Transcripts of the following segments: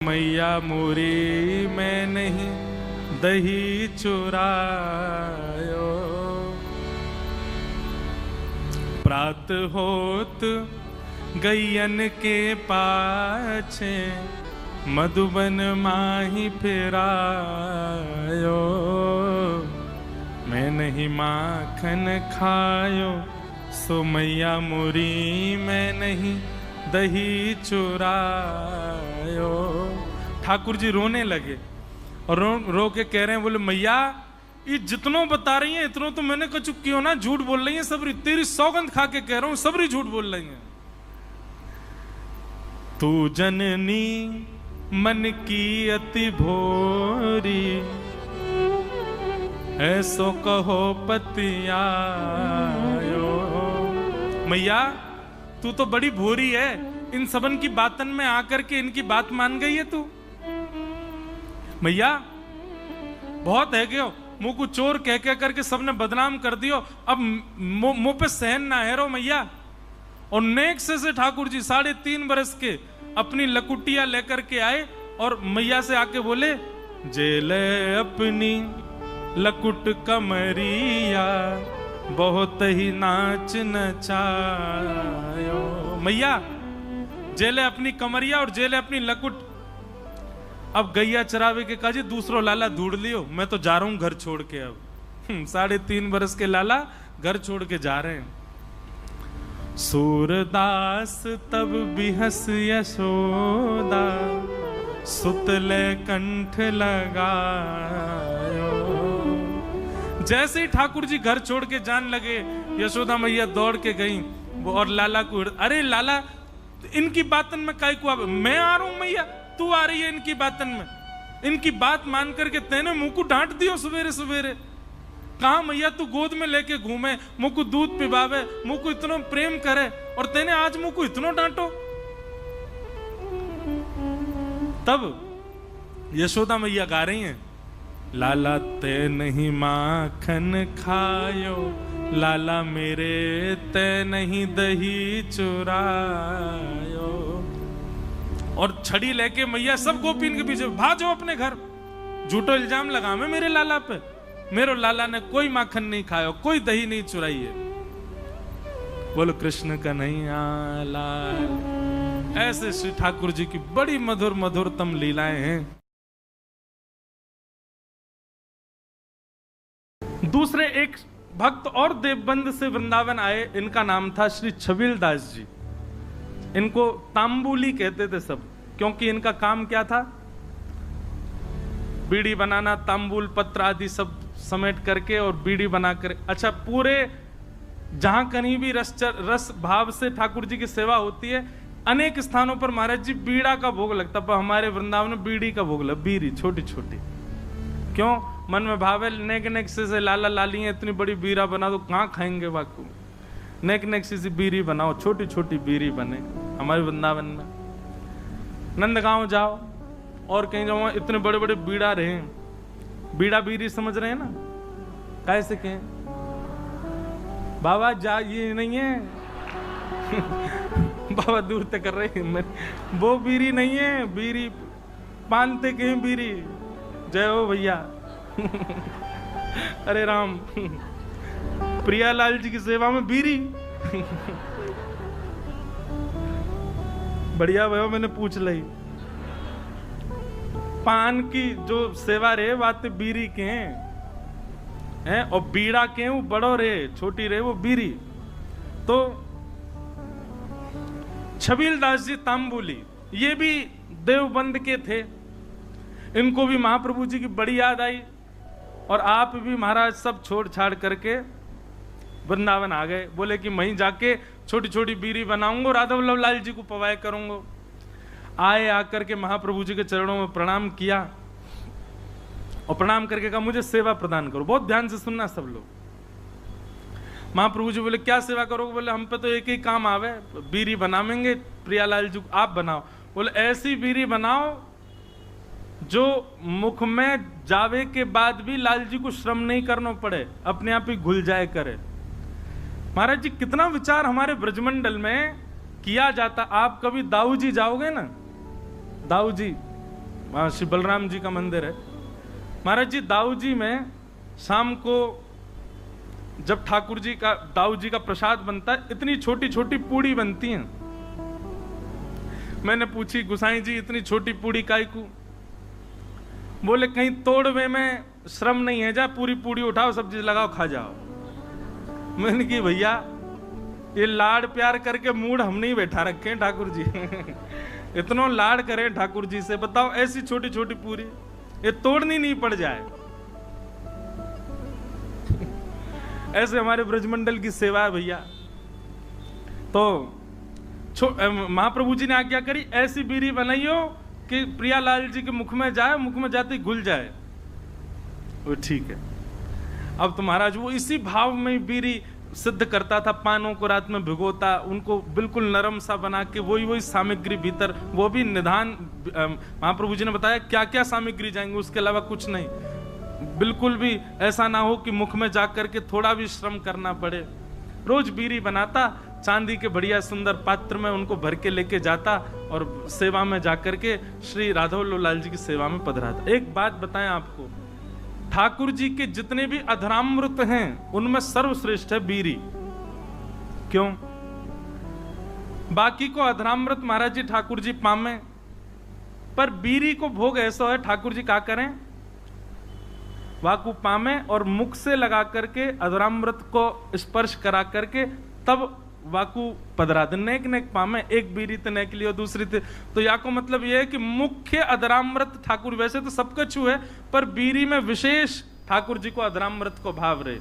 मैया मोरी मैं नहीं दही चुरायो, प्रात होत गैयन के पाछे मधुबन माही फिरायो। मैं नहीं माखन खायो सो मैया मोरी मैं नहीं दही चुरायो। ठाकुर जी रोने लगे और रो के कह रहे हैं, बोले मैया ये जितनों बता रही हैं इतनों तो मैंने कह चुकी हो ना, झूठ बोल रही हैं सबरी, तेरी सौगंध खा के कह रहा हूं सबरी झूठ बोल रही हैं। तू जननी मन की अति भोरी, ऐसो कहो पतियायो। मैया तू तो बड़ी भोरी है, इन सबन की बातन में आकर के इनकी बात मान गई है तू। मैया बहुत है क्यों, मुंह को चोर कह कह करके सबने बदनाम कर दियो, अब मुंह पे सहन ना है रो मैया। और नेक से ठाकुर जी 3.5 बरस के अपनी लकुटिया लेकर के आए और मैया से आके बोले, जेले अपनी लकुट कमरिया बहुत ही नाच नचायो। मैया जेले अपनी कमरिया और जेले अपनी लकुट। अब गैया चरावे के काजी दूसरो लाला ढूंढ लियो, मैं तो जा रहा हूं घर छोड़ के। अब 3.5 बरस के लाला घर छोड़ के जा रहे हैं। सूरदास तब बिहस यशोदा, सुतले कंठ लगायो। जैसे ही ठाकुर जी घर छोड़ के जान लगे, यशोदा मैया दौड़ के गई और लाला को, अरे लाला इनकी बातन में काई को, मैं आ रहा हूं मैया, तू आ रही है इनकी बातन में। इनकी बात मान करके तेने मुंह को डांट दियो सवेरे सवेरे। कहा मैया तू गोद में लेके घूमे, मुंह को दूध पिबावे, मुंह को इतना प्रेम करे, और तेने आज मुंह को इतना डांटो। तब यशोदा मैया गा रही हैं, लाला ते नहीं माखन खायो, लाला मेरे ते नहीं दही चुरायो। और छड़ी लेके मैया सब गोपीन के पीछे भाजो अपने घर। झूठो इल्जाम लगा मैं मेरे लाला पे, मेरे लाला ने कोई माखन नहीं खायो, कोई दही नहीं चुराई है। बोलो कृष्ण कन्हैया लाल। ऐसे श्री ठाकुर जी की बड़ी मधुर मधुरतम लीलाएं हैं। दूसरे एक भक्त और देवबंद से वृंदावन आए, इनका नाम था श्री छबील दास जी। इनको तांबुली कहते थे सब, क्योंकि इनका काम क्या था, बीड़ी बनाना, तांबुल पत्र आदि सब समेट करके और बीड़ी बनाकर। अच्छा, पूरे जहां कहीं भी रस भाव से ठाकुर जी की सेवा होती है, अनेक स्थानों पर महाराज जी बीड़ा का भोग लगता, पर हमारे वृंदावन में बीड़ी का भोग लग, बीड़ी छोटी छोटी। क्यों, मन में भावे नेक नेक से लाला लाली है, इतनी बड़ी बीड़ा बना दो, कहाँ खाएंगे वाकू। नेक नेक सी बीड़ी बनाओ, छोटी छोटी बीड़ी बने। हमारे वृंदावन में नंदगांव जाओ और कहीं जाओ, इतने बड़े बड़े बीड़ा रहे, बीड़ा बीड़ी समझ रहे हैं ना, कैसे कहें बाबा जा, ये नहीं है बाबा दूर तक कर रहे हैं, वो बीड़ी नहीं है, बीड़ी पानते कहीं बीड़ी। जय हो भैया अरे राम प्रियालाल जी की सेवा में बीड़ी बढ़िया भैया, मैंने पूछ ली। पान की जो सेवा रे बात बीड़ी के हैं, और बीड़ा के वो बड़ो रे, छोटी रे वो बीड़ी। तो छबील दास जी तांबुली, ये भी देवबंद के थे। इनको भी महाप्रभु जी की बड़ी याद आई, और आप भी महाराज सब छोड़ छाड़ करके वृंदावन आ गए। बोले कि वहीं जाके छोटी छोटी बीड़ी बनाऊंगा, राधा वल्लभ लाल जी को पवाए करूंगा। आए, आकर के महाप्रभु जी के चरणों में प्रणाम किया, और प्रणाम करके कहा मुझे सेवा प्रदान करो। बहुत ध्यान से सुनना सब लोग। महाप्रभु जी बोले क्या सेवा करोगे? बोले हम पे तो एक ही काम आवे, बीड़ी बनावेंगे, प्रियालाल जी आप बनाओ। बोले ऐसी बीड़ी बनाओ जो मुख में जावे के बाद भी लाल जी को श्रम नहीं करना पड़े, अपने आप ही घुल जाए करे। महाराज जी कितना विचार हमारे ब्रजमंडल में किया जाता। आप कभी दाऊ जी जाओगे ना, दाऊ जी वहाँ श्री बलराम जी का मंदिर है। महाराज जी दाऊ जी में शाम को जब ठाकुर जी का दाऊ जी का प्रसाद बनता है, इतनी छोटी छोटी पूड़ी बनती हैं। मैंने पूछी गुसाई जी इतनी छोटी पूड़ी काई को? बोले कहीं तोड़वे में श्रम नहीं है, जा पूरी पूड़ी उठाओ सब्जी लगाओ खा जाओ। मैंने की भैया ये लाड़ प्यार करके मूड हम नहीं बैठा रखे हैं ठाकुर जी इतना लाड़ करें ठाकुर जी से, बताओ ऐसी छोटी छोटी पूरी ये तोड़नी नहीं पड़ जाए। ऐसे हमारे ब्रजमंडल की सेवा है भैया। तो महाप्रभु जी ने आज्ञा करी ऐसी बीड़ी बनाइयो कि प्रियालाल जी के मुख में जाए, मुख में जाते ही घुल जाए। वो ठीक है। अब तो महाराज वो इसी भाव में बीड़ी सिद्ध करता था, पानों को रात में भिगोता, उनको बिल्कुल नरम सा बना के वही सामग्री भीतर, वो भी निधान। महाप्रभु जी ने बताया क्या क्या सामग्री जाएंगे, उसके अलावा कुछ नहीं। बिल्कुल भी ऐसा ना हो कि मुख में जाकर के थोड़ा भी श्रम करना पड़े। रोज बीड़ी बनाता, चांदी के बढ़िया सुंदर पात्र में उनको भर के लेके जाता और सेवा में जाकर के श्री राघव लाल जी की सेवा में पधराता। एक बात बताएं आपको, ठाकुर जी के जितने भी अधरामृत हैं उनमें सर्वश्रेष्ठ है बीड़ी। क्यों? बाकी को अधरामृत महाराज जी ठाकुर जी पामे, पर बीड़ी को भोग ऐसा है ठाकुर जी क्या करें, वाकु पामे और मुख से लगा करके अधरामृत को स्पर्श करा करके तब वाकु पधरा दे। नेक नेक पामे, एक बीड़ी तो नेक लियो, दूसरी तो या को मतलब यह है कि मुख्य अधरामृत ठाकुर, वैसे तो सबका छू है पर बीड़ी में विशेष ठाकुर जी को अधरामृत को भाव रहे।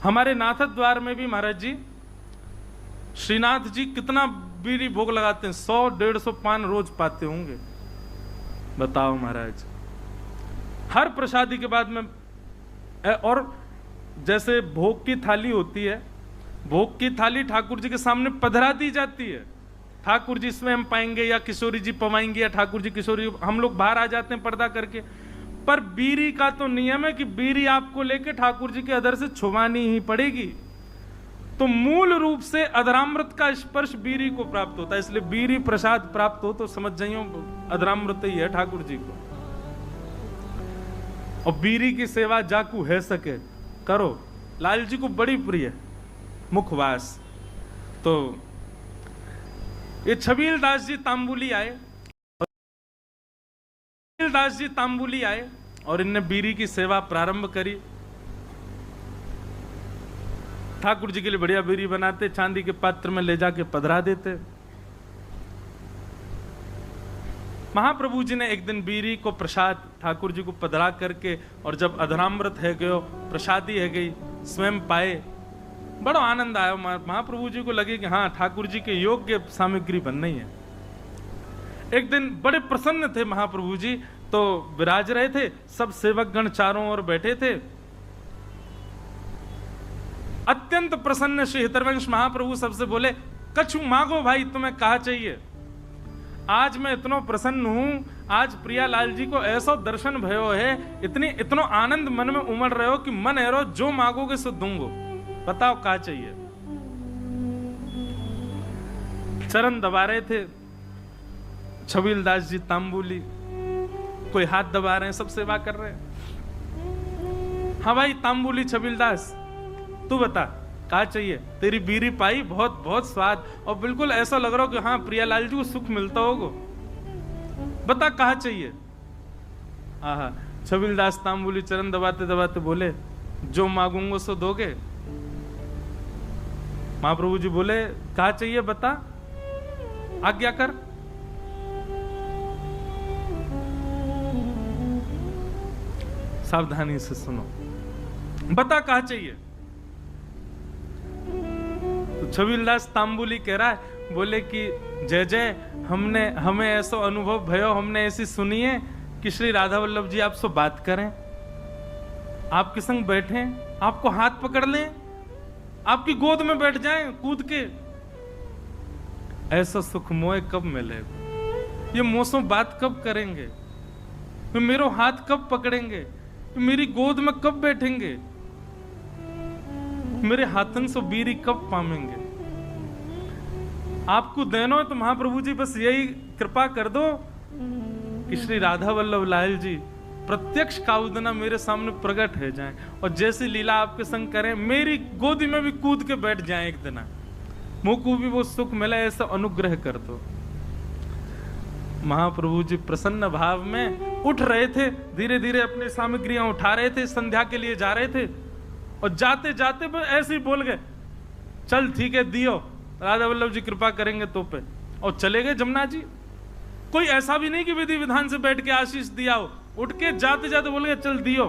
हमारे नाथ द्वार में भी महाराज जी श्रीनाथ जी कितना बीड़ी भोग लगाते हैं, 100-150 पान रोज पाते होंगे। बताओ महाराज, हर प्रसादी के बाद में। और जैसे भोग की थाली होती है, भोग की थाली ठाकुर जी के सामने पधरा दी जाती है। ठाकुर जी स्वयं पाएंगे या किशोरी जी पवाएंगे या ठाकुर जी किशोरी, हम लोग बाहर आ जाते हैं पर्दा करके। पर बीड़ी का तो नियम है कि बीड़ी आपको लेके ठाकुर जी के अधर से छुवानी ही पड़ेगी। तो मूल रूप से अधरामृत का स्पर्श बीड़ी को प्राप्त होता है, इसलिए बीड़ी प्रसाद प्राप्त हो तो समझ जाइयो अधरामृत ही है ठाकुर जी को। और बीड़ी की सेवा जाकू है सके करो, लाल जी को बड़ी प्रिय मुखवास। तो ये छबील दास जी तांबुली आए, दास जी तांबुली आए और इनने बीड़ी की सेवा प्रारंभ करी। ठाकुर जी के लिए बढ़िया बीड़ी बनाते, चांदी के पात्र में ले जाके पधरा देते। महाप्रभु जी ने एक दिन बीड़ी को प्रसाद ठाकुर जी को पधरा करके, और जब अधरामृत है गयो, प्रसादी है गई, स्वयं पाए, बड़ा आनंद आया। महाप्रभु जी को लगे कि हाँ ठाकुर जी के योग्य सामग्री बननी है। एक दिन बड़े प्रसन्न थे महाप्रभु जी, तो विराज रहे थे, सब सेवक गण चारों ओर बैठे थे। अत्यंत प्रसन्न श्री हितरवंश महाप्रभु सबसे बोले, कछु मांगो भाई, तुम्हें कहा चाहिए। आज मैं इतना प्रसन्न हूं, आज प्रियालाल जी को ऐसा दर्शन भयो है, इतनो आनंद मन में उमड़ रहे हो कि मन एरो जो मांगोगे सो दूंगो। बताओ क्या चाहिए। चरण दबा रहे थे छबील दास जी तांबुली, कोई हाथ दबा रहे हैं, सब सेवा कर रहे हैं। हाँ भाई तांबुली छबील दास, तू बता क्या चाहिए। तेरी बीड़ी पाई, बहुत बहुत स्वाद, और बिल्कुल ऐसा लग रहा हो कि हाँ प्रियालाल जी को सुख मिलता होगा। बता कहा चाहिए। आहा, छबील दास तांबुली चरण दबाते दबाते बोले, जो मांगूंगा सो दोगे। महाप्रभु जी बोले, कहा चाहिए बता, आज्ञा कर। सावधानी से सुनो, बता कहा चाहिए। तो छबील दास तांबुली कह रहा है, बोले कि जय जय, हमें ऐसा अनुभव भयो, हमने ऐसी सुनी है कि श्री राधा वल्लभ जी आपसे बात करें, आपके संग बैठे, आपको हाथ पकड़ लें, आपकी गोद में बैठ जाएं कूद के। ऐसा सुख मोए कब मिलेगा, ये मोसों बात कब करेंगे, मेरो हाथ कब पकड़ेंगे, मेरी गोद में कब बैठेंगे, मेरे हाथन से बीड़ी कब पामेंगे। आपको देनो है तो महाप्रभु जी बस यही कृपा कर दो कि श्री राधा वल्लभ लाल जी प्रत्यक्ष काउदना मेरे सामने प्रकट हो जाएं और जैसी लीला आपके संग करें, मेरी गोदी में भी कूद के बैठ जाएं एक दिन, मुझको भी वो सुख मिले, ऐसा अनुग्रह कर दो। महाप्रभु जी प्रसन्न भाव में उठ रहे थे, धीरे धीरे अपनी सामग्रियां उठा रहे थे, संध्या के लिए जा रहे थे और जाते जाते ऐसे ही बोल गए, चल ठीक है दियो, राधा वल्लभ जी कृपा करेंगे तो पे, और चले गए जमुना जी। कोई ऐसा भी नहीं कि विधि विधान से बैठ के आशीष दिया हो, उठ के जाते जाते बोल गए चल दियो,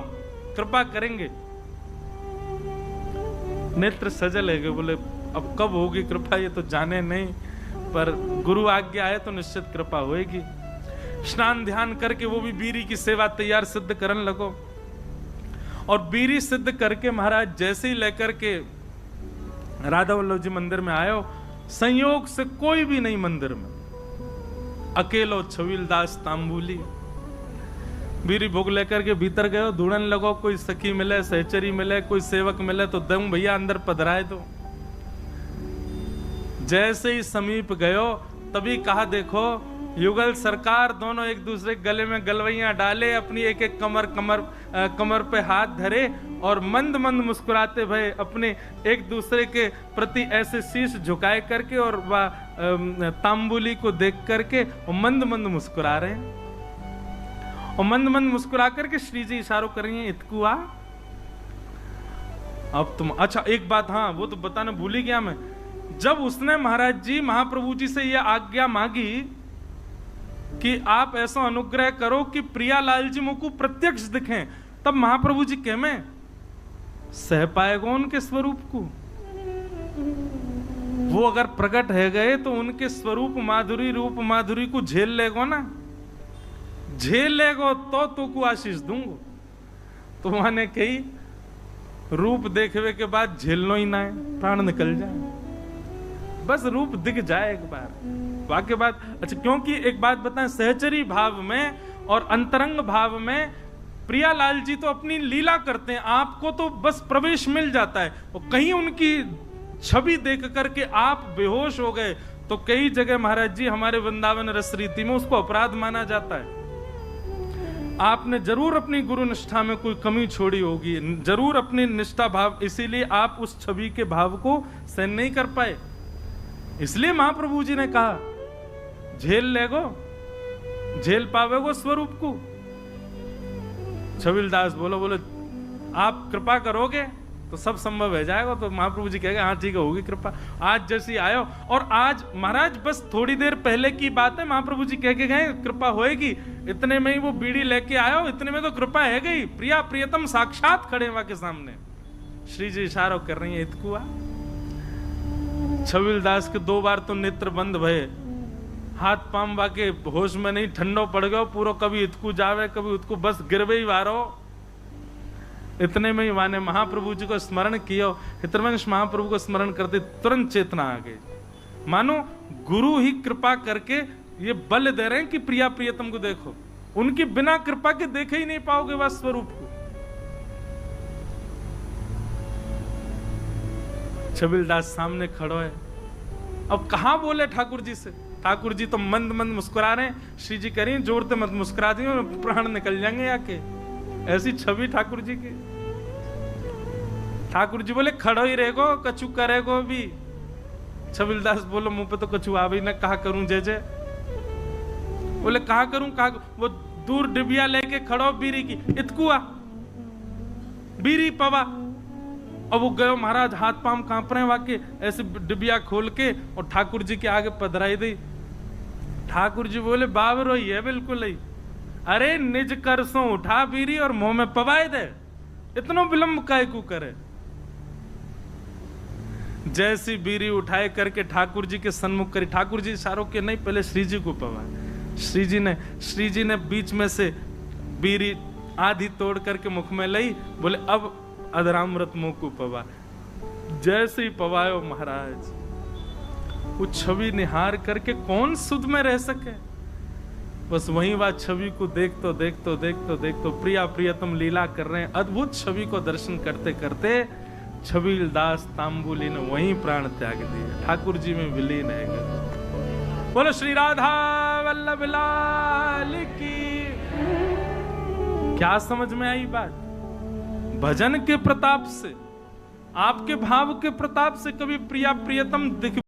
कृपा करेंगे। नेत्र सजल है, बोले अब कब होगी कृपा ये तो जाने नहीं, पर गुरु आज्ञा है तो निश्चित कृपा होएगी। स्नान ध्यान करके वो भी बीरी की सेवा तैयार सिद्ध करने लगो, और बीरी सिद्ध करके महाराज जैसे ही लेकर के राधा वल्लभ जी मंदिर में आयो, संयोग से कोई भी नहीं मंदिर में, अकेलो छबीलदास तांबूली बीरी भोग लेकर के भीतर गए, ढूंढन लगो कोई सखी मिले, सहचरी मिले, कोई सेवक मिले तो दम भैया अंदर पधराए दो। जैसे ही समीप गयो तभी कहा, देखो युगल सरकार दोनों एक दूसरे गले में गलवैयां डाले, अपनी एक एक कमर पे हाथ धरे और मंद मंद मुस्कुराते भय अपने एक दूसरे के प्रति ऐसे शीश झुकाए करके और वह तांबुली को देख करके मंद मंद मुस्कुरा रहे हैं, और मंद मंद मुस्कुरा करके श्री जी इशारों कर रही हैं, इतकुआ अब तुम। अच्छा एक बात, हाँ वो तो बताना भूल ही गया मैं, जब उसने महाराज जी महाप्रभु जी से यह आज्ञा मांगी कि आप ऐसा अनुग्रह करो कि प्रियालाल जी मुझको प्रत्यक्ष दिखें, तब महाप्रभु जी कह में सह पाएगा उनके स्वरूप को। वो अगर प्रकट है गए तो उनके स्वरूप माधुरी रूप माधुरी को झेल लेगो ना, झेल लेगो तो को आशीष दूंगो। तो मैंने कही रूप देखने के बाद झेलनो ही ना है, प्राण निकल जाए, बस रूप दिख जाए एक बार, वाक्य बात। अच्छा क्योंकि एक बात बताएं, सहचरी भाव में और अंतरंग भाव में प्रियालाल जी तो अपनी लीला करते हैं, आपको तो बस प्रवेश मिल जाता है, और कहीं उनकी छवि देख करके आप बेहोश हो गए तो कई जगह महाराज जी हमारे वृंदावन रस रीति में उसको अपराध माना जाता है। आपने जरूर अपनी गुरु निष्ठा में कोई कमी छोड़ी होगी, जरूर अपनी निष्ठा भाव, इसीलिए आप उस छवि के भाव को सहन नहीं कर पाए। इसलिए महाप्रभु जी ने कहा झेल लेगो, झेल पावेगो स्वरूप को। छबीलदास बोले आप कृपा करोगे तो सब संभव हो जाएगा। तो महाप्रभु जी कहेंगे हाँ ठीक है होगी कृपा। आज जैसी आयो, और आज महाराज बस थोड़ी देर पहले की बात है, महाप्रभु जी कह के गए कृपा होएगी, इतने में ही वो बीड़ी लेके आयो, इतने में तो कृपा है गई, प्रिया प्रियतम साक्षात खड़े वहां के सामने, श्री जी इशारा कर रही है इतकुआ। छबीलदास के 2 बार तो नेत्र बंद भये, हाथ पाम वाके होश में नहीं, ठंडो पड़ गयो पूरा, कभी इतकू जावे कभी उतकू, बस गिरवे ही वारो। इतने में ही वाने महाप्रभु जी को स्मरण किया, हितवंश महाप्रभु को स्मरण करते तुरंत चेतना आ गई, मानो गुरु ही कृपा करके ये बल दे रहे हैं कि प्रिया प्रियतम को देखो, उनकी बिना कृपा के देखे ही नहीं पाओगे वह स्वरूप को। छबीलदास सामने खड़ो है, अब कहां बोले ठाकुर जी से, ठाकुर जी तो मंद मंद मुस्कुरा रहे हैं, श्री जी कह रही हैं जोर से मत मुस्कुरा दी प्राण निकल जाएंगे आके, ऐसी छवि ठाकुर जी की। ठाकुर जी बोले खड़ो ही रहेगो, कछु करेगो भी। छबीलदास बोलो मुंह पे तो कछु आ भी ना, कहा करूं जय जय, बोले कहा करूं कहा। वो दूर डिबिया लेके खड़ो बीरी की, इतकुआ बीरी पवा, और वो गयो महाराज हाथ पाम कांप रहे हैं वाके, ऐसे डिबिया खोल के और ठाकुर जी के आगे पधराई दी। ठाकुर जी बोले बाबरो ही है बिल्कुल ही, अरे निज कर सो उठा बीरी और मुंह में पवाए दे, इतना विलंब काय को करे। जैसी बीरी उठाए करके ठाकुर जी के सन्मुख करी, ठाकुर जी इशारों के नहीं पहले श्री जी को पवाए, श्री जी ने बीच में से बीरी आधी तोड़ करके मुख में लाई, बोले अब अधरामृत मुंह को पवा। जैसे ही पवायो महाराज, वो छवि निहार करके कौन सुध में रह सके, बस वहीं वह छवि को देखतो प्रिया प्रियतम लीला कर रहे हैं, अद्भुत छवि को दर्शन करते करते छबीलदास तांबुली ने वहीं प्राण त्याग दिया, ठाकुर जी में विलीन है। बोलो श्री राधा वल्लभ लाल की। क्या समझ में आई बात? भजन के प्रताप से, आपके भाव के प्रताप से कभी प्रिया प्रियतम दिख